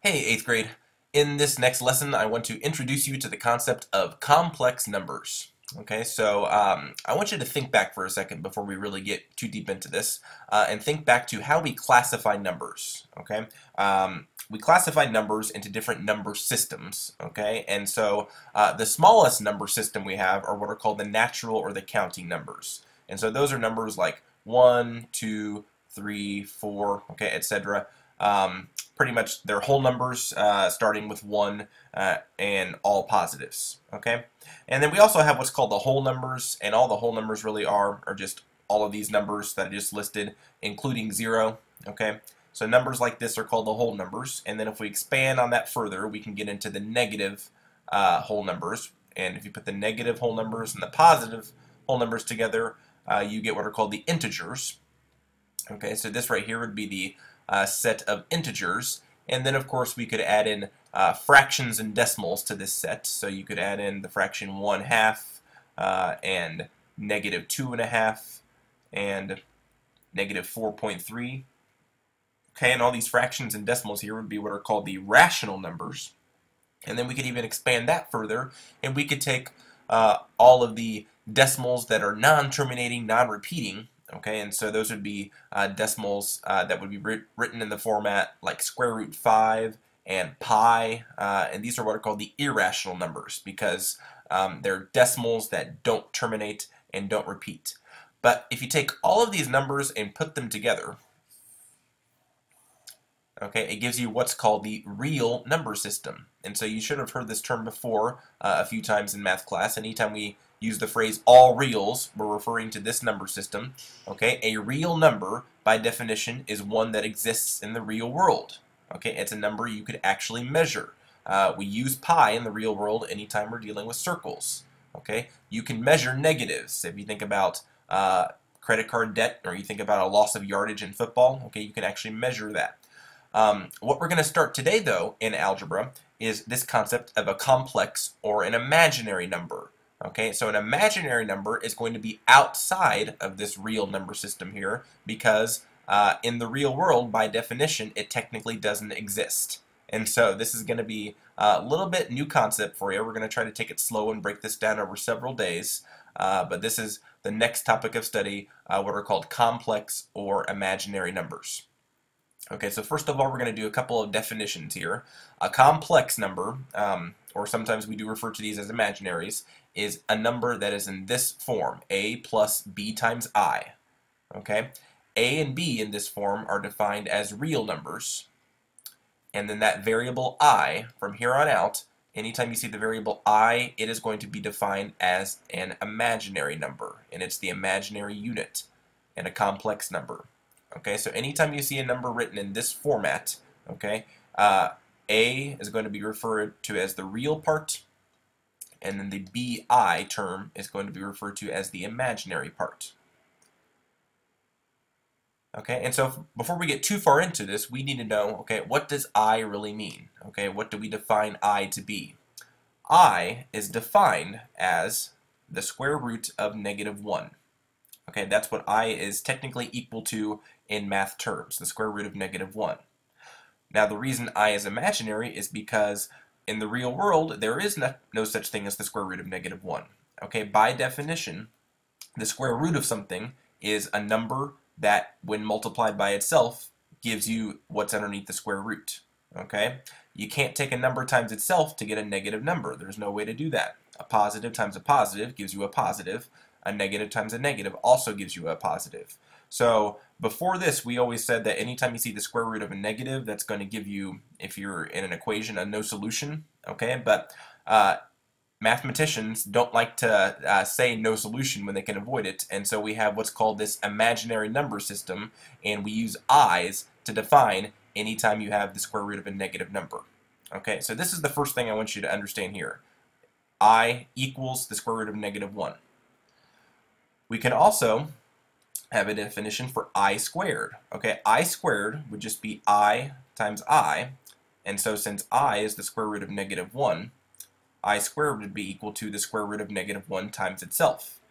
Hey, 8th grade. In this next lesson, I want to introduce you to the concept of complex numbers. Okay, so I want you to think back for a second before we really get too deep into this, and think back to how we classify numbers. Okay, we classify numbers into different number systems. Okay, and so the smallest number system we have are what are called the natural or the counting numbers, and so those are numbers like 1, 2, 3, 4, okay, etc. Pretty much their whole numbers starting with 1 and all positives. Okay, and then we also have what's called the whole numbers, and all the whole numbers really are just all of these numbers that I just listed, including 0. Okay, so numbers like this are called the whole numbers, and then if we expand on that further, we can get into the negative whole numbers, and if you put the negative whole numbers and the positive whole numbers together, you get what are called the integers. Okay, so this right here would be the set of integers, and then of course we could add in fractions and decimals to this set. So you could add in the fraction 1/2 and negative 2.5 and negative 4.3. Okay, and all these fractions and decimals here would be what are called the rational numbers. And then we could even expand that further, and we could take all of the decimals that are non-terminating, non-repeating. Okay, and so those would be decimals that would be written in the format like square root 5 and pi, and these are what are called the irrational numbers because they're decimals that don't terminate and don't repeat. But if you take all of these numbers and put them together, okay, it gives you what's called the real number system. And so you should have heard this term before a few times in math class. Anytime we use the phrase all reals, we're referring to this number system. Okay, a real number, by definition, is one that exists in the real world. Okay, it's a number you could actually measure. We use pi in the real world anytime we're dealing with circles. Okay, you can measure negatives. If you think about credit card debt, or you think about a loss of yardage in football, okay, you can actually measure that. What we're going to start today, though, in algebra is this concept of a complex or an imaginary number. Okay, so an imaginary number is going to be outside of this real number system here because in the real world, by definition, it technically doesn't exist. And so this is going to be a little bit new concept for you. We're going to try to take it slow and break this down over several days. But this is the next topic of study, what are called complex or imaginary numbers. Okay, so first of all, we're going to do a couple of definitions here. A complex number, or sometimes we do refer to these as imaginaries, is a number that is in this form, a plus b times I. Okay, a and b in this form are defined as real numbers, and then that variable I, from here on out, anytime you see the variable I, it is going to be defined as an imaginary number, and it's the imaginary unit, and a complex number. Okay, so anytime you see a number written in this format, okay, A is going to be referred to as the real part, and then the BI term is going to be referred to as the imaginary part. Okay, and so before we get too far into this, we need to know, okay, what does I really mean? Okay, what do we define I to be? I is defined as the square root of negative 1. Okay, that's what I is technically equal to in math terms, the square root of negative 1. Now, the reason I is imaginary is because in the real world, there is no such thing as the square root of negative 1. Okay, by definition, the square root of something is a number that, when multiplied by itself, gives you what's underneath the square root. Okay, you can't take a number times itself to get a negative number. There's no way to do that. A positive times a positive gives you a positive. A negative times a negative also gives you a positive. So before this, we always said that anytime you see the square root of a negative, that's going to give you, if you're in an equation, a no solution. Okay, but mathematicians don't like to say no solution when they can avoid it, and so we have what's called this imaginary number system, and we use i's to define anytime you have the square root of a negative number. Okay, so this is the first thing I want you to understand here. I equals the square root of negative 1. We can also have a definition for I squared. Okay, I squared would just be I times I, and so since I is the square root of negative 1, I squared would be equal to the square root of negative 1 times itself.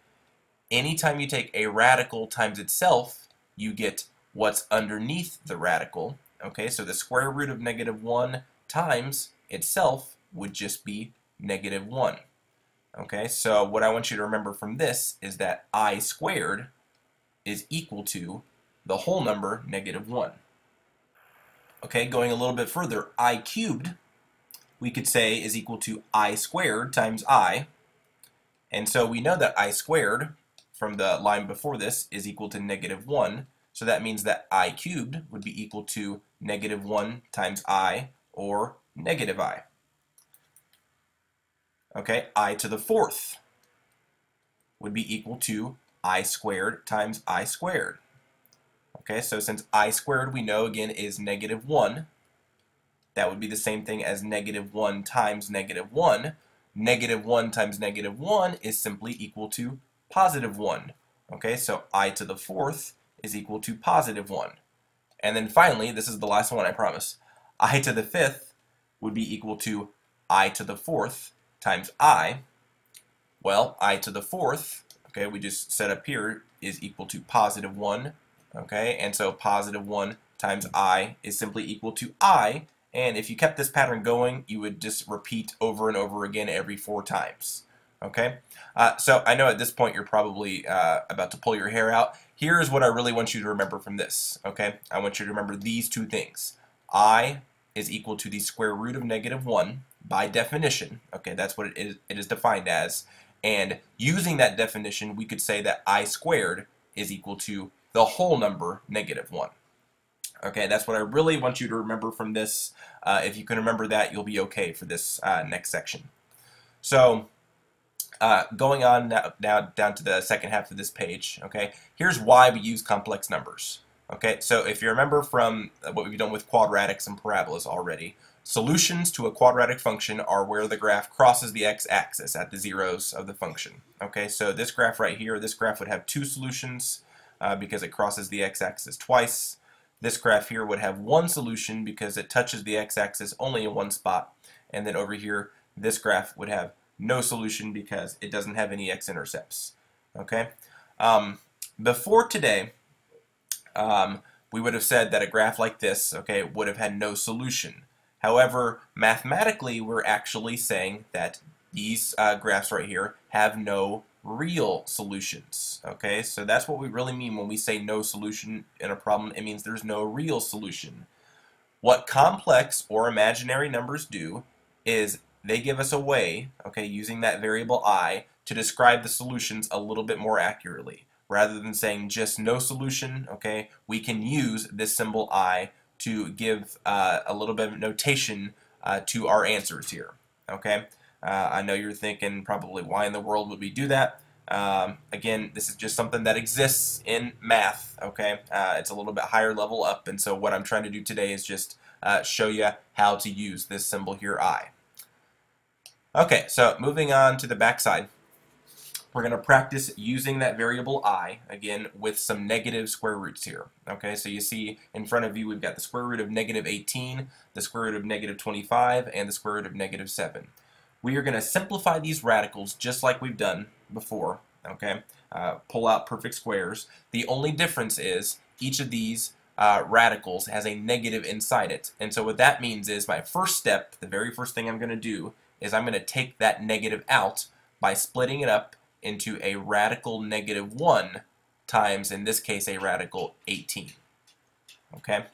Anytime you take a radical times itself, you get what's underneath the radical. Okay, so the square root of negative 1 times itself would just be negative 1. Okay, so what I want you to remember from this is that I squared is equal to the whole number negative 1. Okay, going a little bit further, I cubed, we could say, is equal to I squared times I. And so we know that I squared, from the line before this, is equal to negative 1. So that means that I cubed would be equal to negative 1 times I, or negative I. Okay, I to the fourth would be equal to I squared times I squared. Okay, so since I squared we know again is negative 1, that would be the same thing as negative 1 times negative 1. Negative 1 times negative 1 is simply equal to positive 1. Okay, so I to the fourth is equal to positive 1. And then finally, this is the last one I promise, I to the fifth would be equal to I to the fourth times I. Well, I to the fourth, okay, we just set up here, is equal to positive 1. Okay, and so positive 1 times I is simply equal to I. And if you kept this pattern going, you would just repeat over and over again every 4 times. Okay, so I know at this point you're probably about to pull your hair out. Here's what I really want you to remember from this. Okay, I want you to remember these two things. I is equal to the square root of negative 1 by definition. Okay, that's what it is defined as. And using that definition, we could say that I squared is equal to the whole number negative 1. Okay, that's what I really want you to remember from this. If you can remember that, you'll be okay for this next section. So, going on now down to the second half of this page, okay, here's why we use complex numbers. Okay, so if you remember from what we've done with quadratics and parabolas already, solutions to a quadratic function are where the graph crosses the x-axis at the zeros of the function. Okay, so this graph right here, this graph would have 2 solutions because it crosses the x-axis twice. This graph here would have 1 solution because it touches the x-axis only in 1 spot. And then over here, this graph would have no solution because it doesn't have any x-intercepts. Okay? Before today, we would have said that a graph like this, okay, would have had no solution. However, mathematically, we're actually saying that these graphs right here have no real solutions. Okay, so that's what we really mean when we say no solution in a problem. It means there's no real solution. What complex or imaginary numbers do is they give us a way, okay, using that variable I, to describe the solutions a little bit more accurately. Rather than saying just no solution, okay, we can use this symbol I to give a little bit of notation to our answers here. Okay, I know you're thinking probably why in the world would we do that? Again, this is just something that exists in math. Okay, it's a little bit higher level up, and so what I'm trying to do today is just show you how to use this symbol here, I. Okay, so moving on to the back side. We're going to practice using that variable I, again, with some negative square roots here. Okay, so you see in front of you we've got the square root of negative 18, the square root of negative 25, and the square root of negative 7. We are going to simplify these radicals just like we've done before. Okay, pull out perfect squares. The only difference is each of these radicals has a negative inside it. And so what that means is my first step, the very first thing I'm going to do, is I'm going to take that negative out by splitting it up into a radical negative 1 times, in this case, a radical 18. Okay?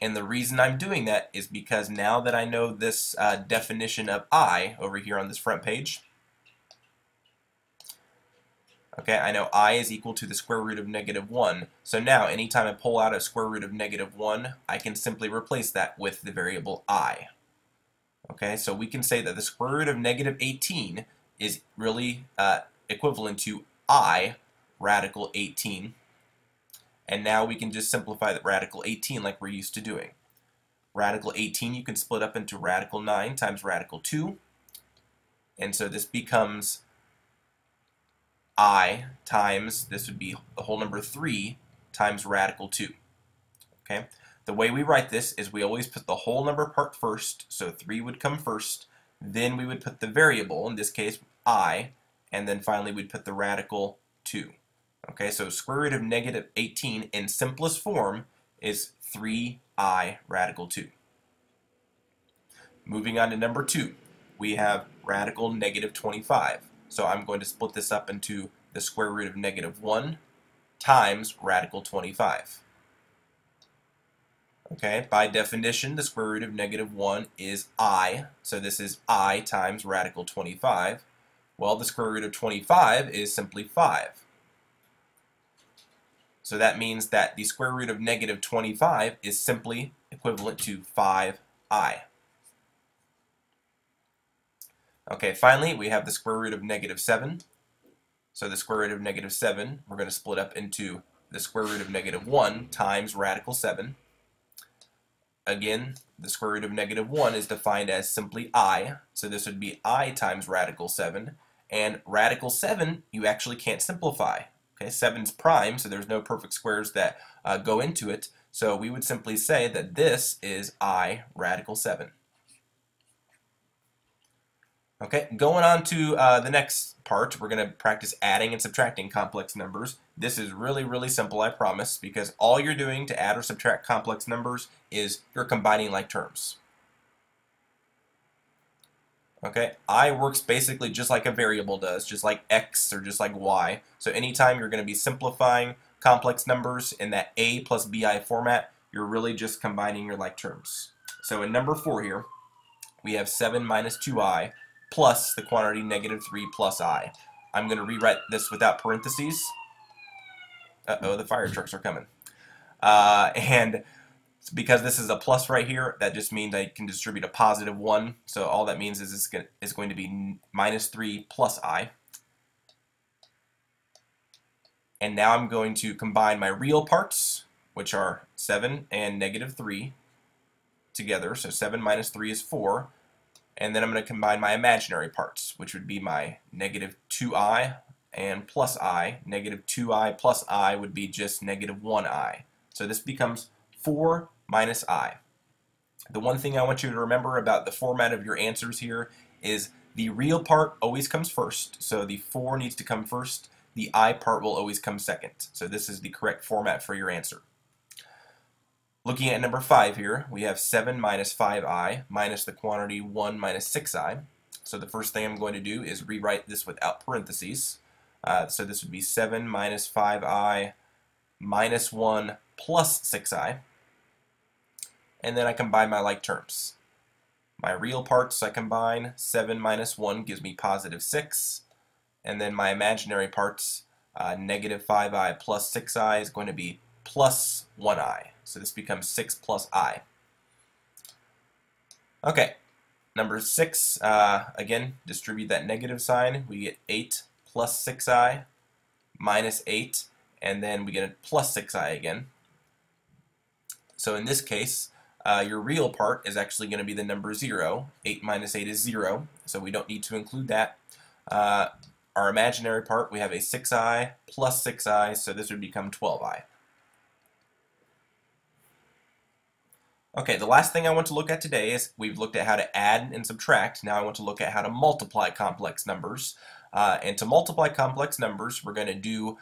And the reason I'm doing that is because now that I know this definition of I over here on this front page, okay, I know I is equal to the square root of negative 1. So now, anytime I pull out a square root of negative 1, I can simply replace that with the variable I. Okay, so we can say that the square root of negative 18 is really equivalent to I radical 18. And now we can just simplify the radical 18 like we're used to doing. Radical 18 you can split up into radical 9 times radical 2. And so this becomes I times, this would be the whole number 3 times radical 2. Okay? The way we write this is we always put the whole number part first, so 3 would come first. Then we would put the variable, in this case I, and then finally we'd put the radical 2. Okay, so square root of negative 18 in simplest form is 3I radical 2. Moving on to number 2, we have radical negative 25. So I'm going to split this up into the square root of negative 1 times radical 25. Okay, by definition, the square root of negative 1 is I, so this is I times radical 25. Well, the square root of 25 is simply 5. So that means that the square root of negative 25 is simply equivalent to 5I. Okay, finally, we have the square root of negative 7. So the square root of negative 7, we're going to split up into the square root of negative 1 times radical 7. Again, the square root of negative 1 is defined as simply I, so this would be I times radical 7, and radical 7 you actually can't simplify. Okay, 7's prime, so there's no perfect squares that go into it, so we would simply say that this is I radical 7. Okay, going on to the next part, we're going to practice adding and subtracting complex numbers. This is really, really simple, I promise, because all you're doing to add or subtract complex numbers is you're combining like terms. Okay, I works basically just like a variable does, just like x or just like y. So anytime you're going to be simplifying complex numbers in that a plus bi format, you're really just combining your like terms. So in number 4 here, we have 7 minus 2i plus the quantity negative 3 plus I. I'm going to rewrite this without parentheses. Uh-oh, the fire trucks are coming. And because this is a plus right here, that just means I can distribute a positive 1. So all that means is this is going to be minus 3 plus I. And now I'm going to combine my real parts, which are 7 and negative 3, together. So 7 minus 3 is 4. And then I'm going to combine my imaginary parts, which would be my negative 2i and plus I. Negative 2i plus I would be just negative 1i. So this becomes 4 minus I. The one thing I want you to remember about the format of your answers here is the real part always comes first. So the 4 needs to come first. The I part will always come second. So this is the correct format for your answer. Looking at number 5 here, we have 7 minus 5i minus the quantity 1 minus 6i. So the first thing I'm going to do is rewrite this without parentheses. So this would be 7 minus 5i minus 1 plus 6i. And then I combine my like terms. My real parts I combine. 7 minus 1 gives me positive 6. And then my imaginary parts, negative 5i plus 6i is going to be plus 1i. So this becomes 6 plus I. Okay, number 6, again, distribute that negative sign. We get 8 plus 6i minus 8, and then we get a plus 6i again. So in this case, your real part is actually going to be the number 0. 8 minus 8 is 0, so we don't need to include that. Our imaginary part, we have a 6i plus 6i, so this would become 12i. Okay, the last thing I want to look at today is we've looked at how to add and subtract. Now I want to look at how to multiply complex numbers. And to multiply complex numbers, we're going to do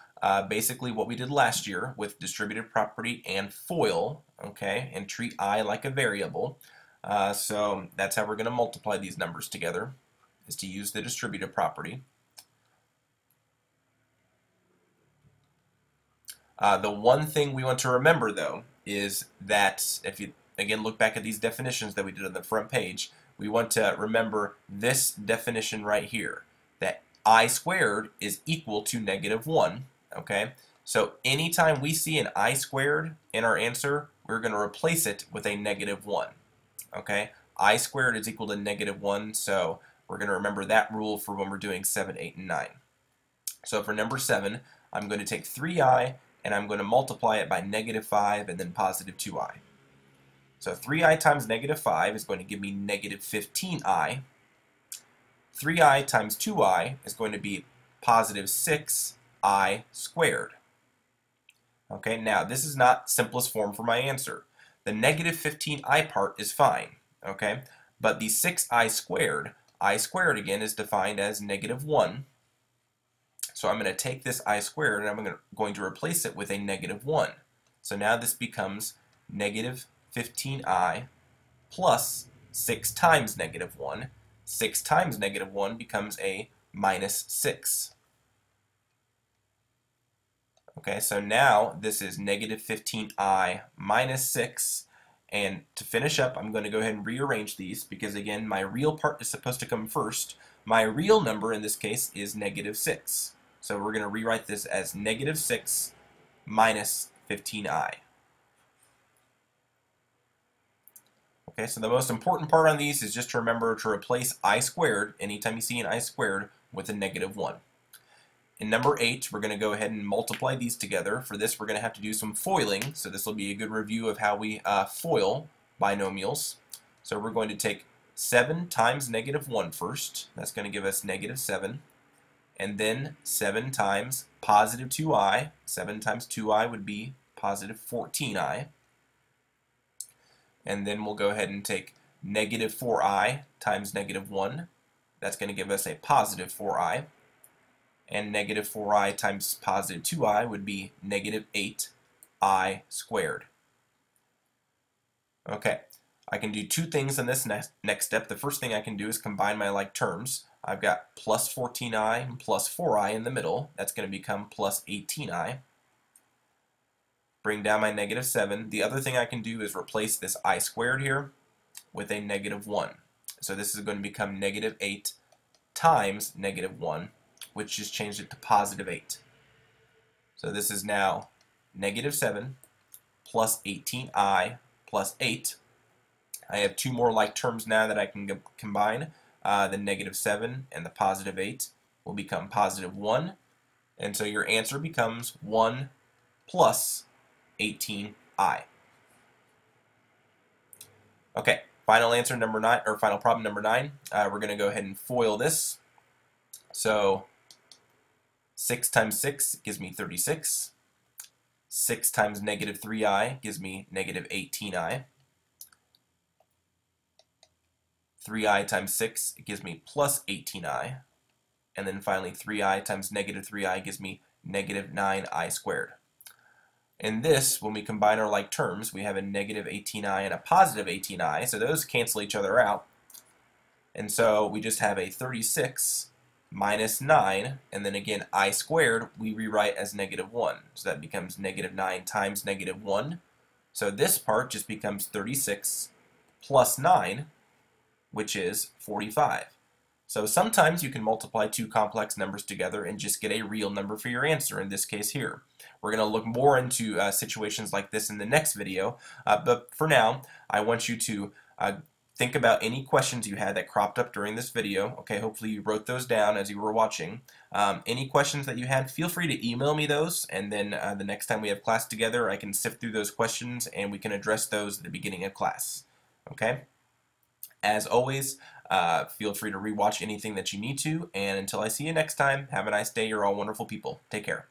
basically what we did last year with distributive property and FOIL, okay, and treat I like a variable. So that's how we're going to multiply these numbers together, is to use the distributive property. The one thing we want to remember, though, is that if you again look back at these definitions that we did on the front page, we want to remember this definition right here, that I squared is equal to negative 1. Okay, so anytime we see an I squared in our answer, we're going to replace it with a negative 1. Okay, I squared is equal to negative 1, so we're going to remember that rule for when we're doing 7, 8, and 9. So for number 7, I'm going to take 3i and I'm going to multiply it by negative 5 and then positive 2i. So 3i times negative 5 is going to give me negative 15i. 3i times 2i is going to be positive 6i squared. Okay, now this is not simplest form for my answer. The negative 15i part is fine, okay? But the 6i squared again is defined as negative 1. So I'm going to take this I squared and I'm going to replace it with a negative 1. So now this becomes negative 15i plus 6 times negative 1. 6 times negative 1 becomes a minus 6. Okay, so now this is negative 15I minus 6. And to finish up, I'm going to go ahead and rearrange these because, again, my real part is supposed to come first. My real number in this case is negative 6. So we're going to rewrite this as negative 6 minus 15I. Okay, so the most important part on these is just to remember to replace I squared anytime you see an I squared with a negative 1. In number 8, we're going to go ahead and multiply these together. For this, we're going to have to do some foiling, so this will be a good review of how we foil binomials. So we're going to take 7 times negative 1 first. That's going to give us negative 7. And then 7 times positive 2i. 7 times 2i would be positive 14i. And then we'll go ahead and take negative 4i times negative 1. That's going to give us a positive 4i. And negative 4i times positive 2i would be negative 8i squared. Okay, I can do two things in this next step. The first thing I can do is combine my like terms. I've got plus 14i and plus 4i in the middle. That's going to become plus 18i. Bring down my negative 7. The other thing I can do is replace this I squared here with a negative 1. So this is going to become negative 8 times negative 1, which just changed it to positive 8. So this is now negative 7 plus 18i plus 8. I have two more like terms now that I can combine. The negative 7 and the positive 8 will become positive 1. And so your answer becomes 1 plus 18i. Okay, final answer number 9, or final problem number 9. We're going to go ahead and FOIL this. So 6 times 6 gives me 36. 6 times negative 3i gives me negative 18i. 3i times 6 gives me plus 18i. And then finally 3i times negative 3i gives me negative 9i squared. In this, when we combine our like terms, we have a negative 18i and a positive 18i, so those cancel each other out. And so we just have a 36 minus 9, and then again I squared we rewrite as negative 1. So that becomes negative 9 times negative 1. So this part just becomes 36 plus 9, which is 45. So sometimes you can multiply two complex numbers together and just get a real number for your answer, in this case here. We're going to look more into situations like this in the next video, but for now I want you to think about any questions you had that cropped up during this video. Okay, hopefully you wrote those down as you were watching. Any questions that you had, feel free to email me those, and then the next time we have class together I can sift through those questions and we can address those at the beginning of class. Okay? As always, feel free to rewatch anything that you need to, and until I see you next time, have a nice day. You're all wonderful people. Take care.